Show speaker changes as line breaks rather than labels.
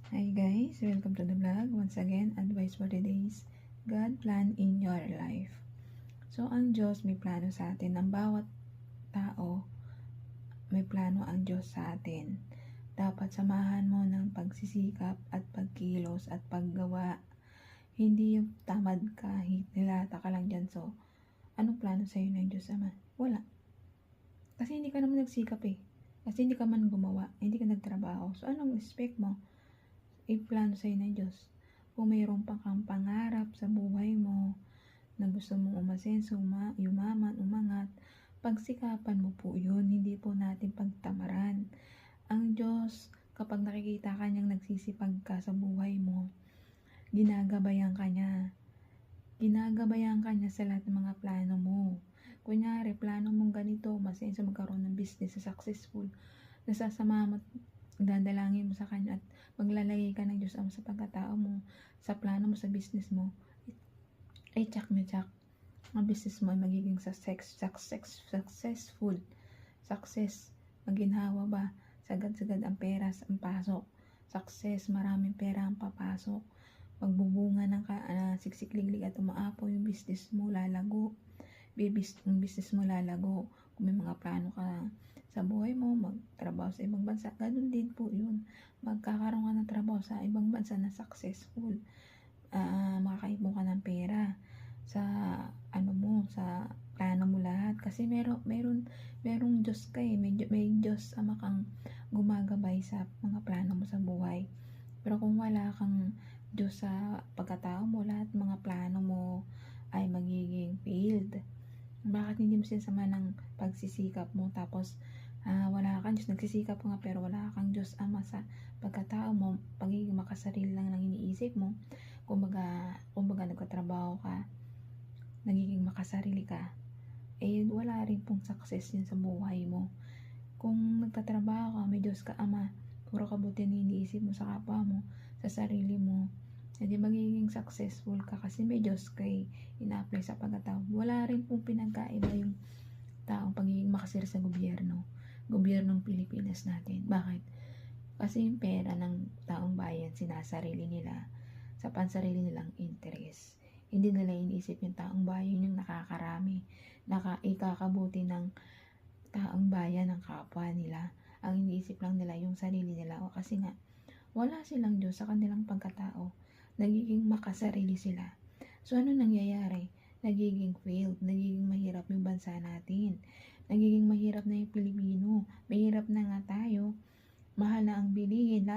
Hi guys, welcome to the vlog. Once again, advice for the days. God plan in your life. So, ang Diyos may plano sa atin. Ang bawat tao, may plano ang Diyos sa atin. Dapat samahan mo ng pagsisikap at pagkilos at paggawa. Hindi yung tamad ka, nilata ka lang dyan. So, anong plano sa'yo ng Diyos Ama? Wala. Kasi hindi ka naman nagsikap eh. Kasi hindi ka man gumawa, hindi ka nagtrabaho. So, anong expect mo? I-plano sa'yo ng Diyos. Kung mayroon pa kang pangarap sa buhay mo, na gusto mong umasenso, yumaman, umangat, pagsikapan mo po yun, hindi po natin pagtamaran. Ang Diyos, kapag nakikita ka niyang nagsisipag ka sa buhay mo, ginagabayan ka niya. Ginagabayan ka niya sa lahat ng mga plano mo. Kunyari, plano mong ganito, masenso magkaroon ng business na successful, nasasama mo, dadalangin mo sa Kanya at maglalagay ka ng Diyos Ama sa pagkatao mo, sa plano mo, sa business mo, ay tsak na tsak. Ang business mo ay magiging successful. Success, maginhawa ba? Sagad-sagad ang pera ang pasok. Success, maraming pera ang papasok. Magbubunga ng siksik-liglig at umaapaw yung business mo, lalago. Yung business mo lalago. Kung may mga plano ka sa buhay mo, magtrabaho sa ibang bansa, ganun din po yun. Magkakaroon ka ng trabaho sa ibang bansa na successful. Makakaipon ka ng pera sa sa plano mo lahat. Kasi merong Diyos ka eh. May Diyos Ama kang gumagabay sa mga plano mo sa buhay. Pero kung wala kang Diyos sa pagkatao mo, lahat mga plano mo ay magiging failed. Bakit hindi mo sinasama ng pagsisikap mo, tapos wala kang Diyos, nagsisikap nga pero wala kang Diyos Ama sa pagkatao mo, pagiging makasarili lang ng iniisip mo, kumbaga nagkatrabaho ka, nagiging makasarili ka, eh wala rin pong success yun sa buhay mo. Kung nagtatrabaho ka, may Diyos ka Ama, puro kabutihan iniisip mo sa kapwa mo, sa sarili mo, hindi magiging successful ka kasi may Diyos kay ina-apply sa pagkatao. Wala rin pong pinagkaiba yung taong pagiging makasir sa gobyernong Pilipinas natin. Bakit? Kasi yung pera ng taong bayan sinasarili nila sa pansarili nilang interes. Hindi nila iniisip yung taong bayan yung nakakarami, ikakabuti ng taong bayan, ng kapwa nila. Ang iniisip lang nila yung sarili nila. O kasi nga, wala silang Diyos sa kanilang pagkatao. Nagiging makasarili sila. So, ano nangyayari? Nagiging failed. Nagiging mahirap yung bansa natin. Nagiging mahirap na yung Pilipino. Mahirap na nga tayo. Mahal na ang bilihin.